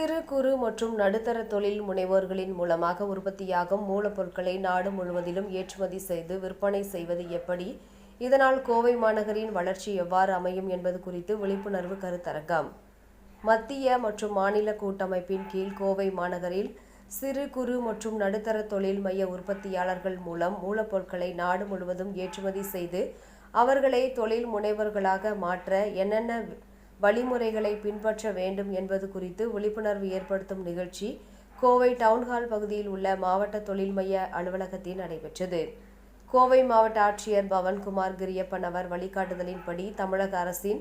சிறு குறு மற்றும் நடுத்தர தொழில் முனைவோர்களின் மூலமாக உற்பத்தியாகும் மூலப்பொருட்களை நாடு முழுவதிலும் ஏற்றுமதி செய்து விற்பனை செய்வது எப்படி, இதனால் கோவை மாநகரின் வளர்ச்சி எவ்வாறு அமையும் என்பது குறித்து விழிப்புணர்வு கருத்தரங்கம். மத்திய மற்றும் மாநில கூட்டமைப்பின் கீழ் கோவை மாநகரில் சிறு குறு மற்றும் நடுத்தர தொழில் மைய உற்பத்தியாளர்கள் மூலம் மூலப்பொருட்களை நாடு முழுவதும் ஏற்றுமதி செய்து அவர்களை தொழில் முனைவர்களாக மாற்ற என்னென்ன வழிமுறைகளை பின்பற்ற வேண்டும் என்பது குறித்து விழிப்புணர்வு ஏற்படுத்தும் நிகழ்ச்சி கோவை டவுன்ஹால் பகுதியில் உள்ள மாவட்ட தொழில் மைய அலுவலகத்தில் நடைபெற்றது. கோவை மாவட்ட ஆட்சியர் பவன்குமார் கிரியப்பன் அவர் வழிகாட்டுதலின்படி தமிழக அரசின்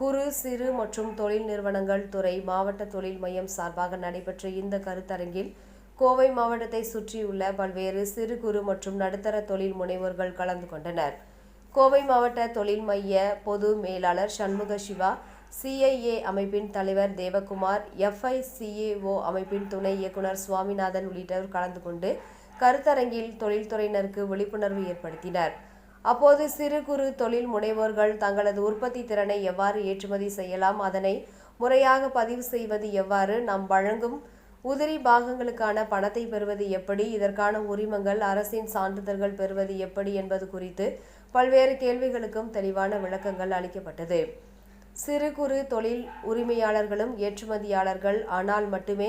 குறு சிறு மற்றும் தொழில் நிறுவனங்கள் துறை மாவட்ட தொழில் மையம் சார்பாக நடைபெற்ற இந்த கருத்தரங்கில் கோவை மாவட்டத்தை சுற்றியுள்ள பல்வேறு சிறு குறு மற்றும் நடுத்தர தொழில் முனைவோர்கள் கலந்து கொண்டனர். கோவை மாவட்ட தொழில் மைய பொது மேலாளர் சண்முக சிவா, CIA அமைப்பின் தலைவர் தேவகுமார், FICAO அமைப்பின் துணை இயக்குனர் சுவாமிநாதன் உள்ளிட்டோர் கலந்து கொண்டு கருத்தரங்கில் தொழில்துறையினருக்கு விழிப்புணர்வு ஏற்படுத்தினர். அப்போது சிறு குறு தொழில் முனைவோர்கள் தங்களது உற்பத்தி திறனை எவ்வாறு ஏற்றுமதி செய்யலாம், அதனை முறையாக பதிவு செய்வது எவ்வாறு, நாம் வழங்கும் உதிரி பாகங்களுக்கான பணத்தை பெறுவது எப்படி, இதற்கான உரிமங்கள், அரசின் சான்றிதழ்கள் பெறுவது எப்படி என்பது குறித்து பல்வேறு கேள்விகளுக்கும் தெளிவான விளக்கங்கள் அளிக்கப்பட்டது. சிறு குறு தொழில் உரிமையாளர்களும் ஏற்றுமதியாளர்கள் ஆனால் மட்டுமே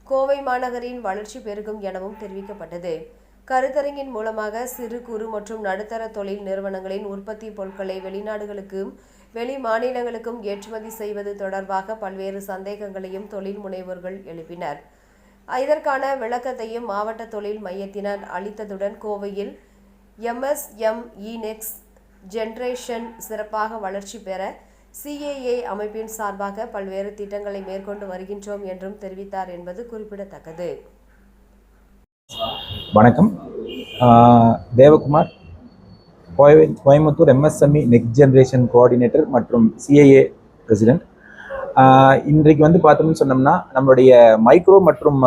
கோவை மாநகரின் வளர்ச்சி பெருகும் எனவும் தெரிவிக்கப்பட்டது. கருத்தரங்கின் மூலமாக சிறு குறு மற்றும் நடுத்தர தொழில் நிறுவனங்களின் உற்பத்தி பொருட்களை வெளிநாடுகளுக்கும் வெளி மாநிலங்களுக்கும் ஏற்றுமதி செய்வது தொடர்பாக பல்வேறு சந்தேகங்களையும் தொழில் முனைவோர்கள் எழுப்பினர். இதற்கான விளக்கத்தையும் மாவட்ட தொழில் மையத்தினர் அளித்ததுடன் கோவையில் MSME நெக்ஸ்ட் ஜெனரேஷன் சிறப்பாக வளர்ச்சி பெற CAA அமைப்பின் சார்பாக பல்வேறு திட்டங்களை மேற்கொண்டு வருகின்றோம் என்றும் தெரிவித்தார் என்பது குறிப்பிடத்தக்கது. வணக்கம். Devakumar, Coimbatore MSME next generation coordinator மற்றும் CAA பிரசிடென்ட். இன்றைக்கு பார்த்தோம்னு சொன்னோம்னா நம்மளுடைய மைக்ரோ மற்றும்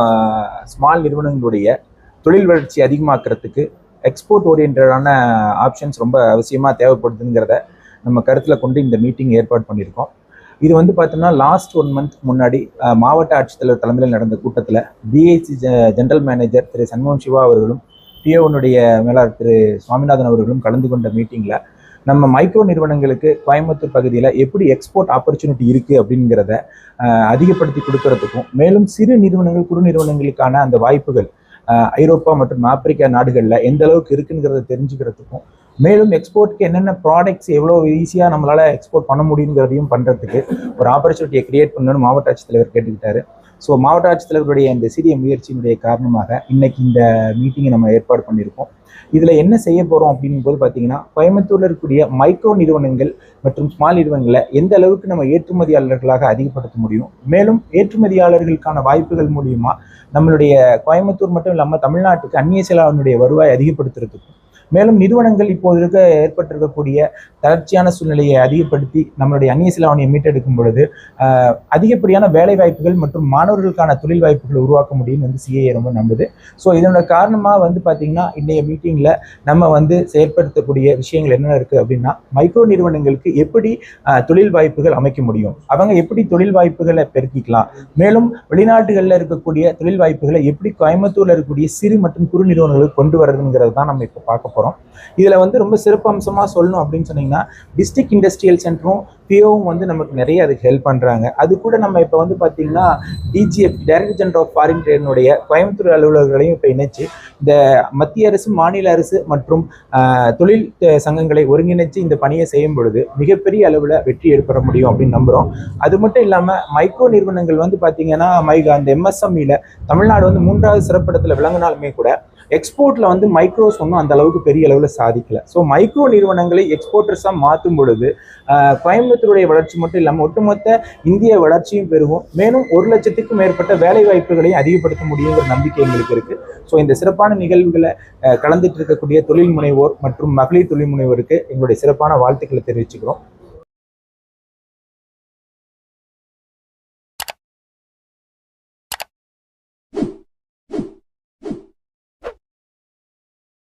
ஸ்மால் நிறுவனங்களுடைய தொழில் வளர்ச்சி அதிகமாக்குறதுக்கு எக்ஸ்போர்ட் ஓரியன்டான ஆப்ஷன்ஸ் ரொம்ப அவசியமாக தேவைப்படுதுங்கிறத நம்ம கருத்தில் கொண்டு இந்த மீட்டிங் ஏற்பாடு பண்ணியிருக்கோம். இது பார்த்தோம்னா லாஸ்ட் 1 மந்த் முன்னாடி மாவட்ட ஆட்சித்தலைவர் தலைமையில் நடந்த கூட்டத்தில் DIC ஜெனரல் மேனேஜர் திரு சண்முகம் சிவா அவர்களும் PO1 மேலாளர் திரு சுவாமிநாதன் அவர்களும் கலந்து கொண்ட மீட்டிங்கில் நம்ம மைக்ரோ நிறுவனங்களுக்கு கோயம்புத்தூர் பகுதியில் எப்படி எக்ஸ்போர்ட் ஆப்பர்ச்சுனிட்டி இருக்குது அப்படிங்கிறத அதிகப்படுத்தி கொடுக்கறதுக்கும், மேலும் சிறு நிறுவனங்கள் குறு நிறுவனங்களுக்கான அந்த வாய்ப்புகள் ஐரோப்பா மற்றும் ஆப்பிரிக்கா நாடுகளில் எந்த அளவுக்கு இருக்குங்கிறத தெரிஞ்சுக்கிறதுக்கும், மேலும் எக்ஸ்போர்ட்டுக்கு என்னென்ன ப்ராடக்ட்ஸ் எவ்வளோ ஈஸியாக நம்மளால் எக்ஸ்போர்ட் பண்ண முடியுங்கிறதையும் பண்ணுறதுக்கு ஒரு ஆப்பர்ச்சுனிட்டியை கிரியேட் பண்ணணும்னு மாவட்ட ஆட்சித்தலைவர் கேட்டுக்கிட்டாரு. ஸோ மாவட்ட ஆட்சித்தலைவருடைய இந்த சிறிய முயற்சியினுடைய காரணமாக இன்னைக்கு இந்த மீட்டிங்கை நம்ம ஏற்பாடு பண்ணியிருக்கோம். இதில் என்ன செய்ய போகிறோம் அப்படிங்கும்போது பார்த்தீங்கன்னா, கோயம்புத்தூரில் இருக்கக்கூடிய மைக்ரோ நிறுவனங்கள் மற்றும் ஸ்மால் நிறுவனங்களை எந்த அளவுக்கு நம்ம ஏற்றுமதியாளர்களாக அதிகப்படுத்த முடியும், மேலும் ஏற்றுமதியாளர்களுக்கான வாய்ப்புகள் மூலியமாக நம்மளுடைய கோயம்புத்தூர் மட்டும் இல்லாமல் தமிழ்நாட்டுக்கு அந்நிய செலாவணியுடைய வருவாய் அதிகப்படுத்துறதுக்கும், மேலும் நிறுவனங்கள் இப்போது ஏற்பட்டிருக்கக்கூடிய தளர்ச்சியான சூழ்நிலையை அதிகப்படுத்தி நம்மளுடைய அந்நிய செலாவணியை மீட்டெடுக்கும் பொழுது அதிகப்படியான வேலை வாய்ப்புகள் மற்றும் மாணவர்களுக்கான தொழில் வாய்ப்புகளை உருவாக்க முடியும்னு CAA ரொம்ப நம்புது. ஸோ இதனோட காரணமாக பார்த்தீங்கன்னா இன்றைய மீட்டிங்கில் நம்ம செயற்படுத்தக்கூடிய விஷயங்கள் என்னென்ன இருக்குது அப்படின்னா, மைக்ரோ நிறுவனங்களுக்கு எப்படி தொழில் வாய்ப்புகள் அமைக்க முடியும், அவங்க எப்படி தொழில் வாய்ப்புகளை பெருக்கிக்கலாம், மேலும் வெளிநாட்டுகளில் இருக்கக்கூடிய தொழில் வாய்ப்புகளை எப்படி கோயம்புத்தூரில் இருக்கக்கூடிய சிறு மற்றும் குறு நிறுவனங்களுக்கு கொண்டு வரதுங்கிறது தான் நம்ம இப்போ பார்க்க போகிறோம். இதில் ரொம்ப சிறப்பம்சமாக சொல்லணும் அப்படின்னு சொன்னீங்கன்னா, டிஸ்ட்ரிக்ட் இண்டஸ்ட்ரியல் சென்டரும் POவும் நமக்கு நிறைய அதுக்கு ஹெல்ப் பண்ணுறாங்க. அது கூட நம்ம இப்போ பார்த்தீங்கன்னா DGF director general of foreign ட்ரேடினுடைய கோயம்புத்தூர் அலுவலர்களையும் இப்போ இணைச்சு இந்த மத்திய அரசு, மாநில அரசு மற்றும் தொழில் சங்கங்களை ஒருங்கிணைச்சு இந்த பணியை செய்யும் பொழுது மிகப்பெரிய அளவில் வெற்றி ஏற்பட முடியும் அப்படின்னு நம்புகிறோம். அது மட்டும் இல்லாமல் மைக்ரோ நிறுவனங்கள் பார்த்தீங்கன்னா அந்த MSMEல தமிழ்நாடு 3வது சிறப்பிடத்தில் விளங்கினாலுமே கூட எக்ஸ்போர்ட்ல மைக்ரோஸ் ஒன்றும் அந்த அளவுக்கு பெரிய அளவில் சாதிக்கல. ஸோ மைக்ரோ நிறுவனங்களை எக்ஸ்போர்ட்டர்ஸாக மாற்றும் பொழுது கோயம்புத்தூருடைய வளர்ச்சி மட்டும் இல்லாமல் ஒட்டுமொத்த இந்திய வளர்ச்சியும் பெருகும், மேலும் 1 லட்சத்துக்கும் மேற்பட்ட வேலை வாய்ப்புகளையும் அதிகப்படுத்த முடியுங்கிற நம்பிக்கை எங்களுக்கு இருக்கு. ஸோ இந்த சிறப்பான நிகழ்வுகளை கலந்துட்டு இருக்கக்கூடிய தொழில் முனைவோர் மற்றும் மகளிர் தொழில் முனைவோருக்கு எங்களுடைய சிறப்பான வாழ்த்துக்களை தெரிவிச்சுக்கிறோம்.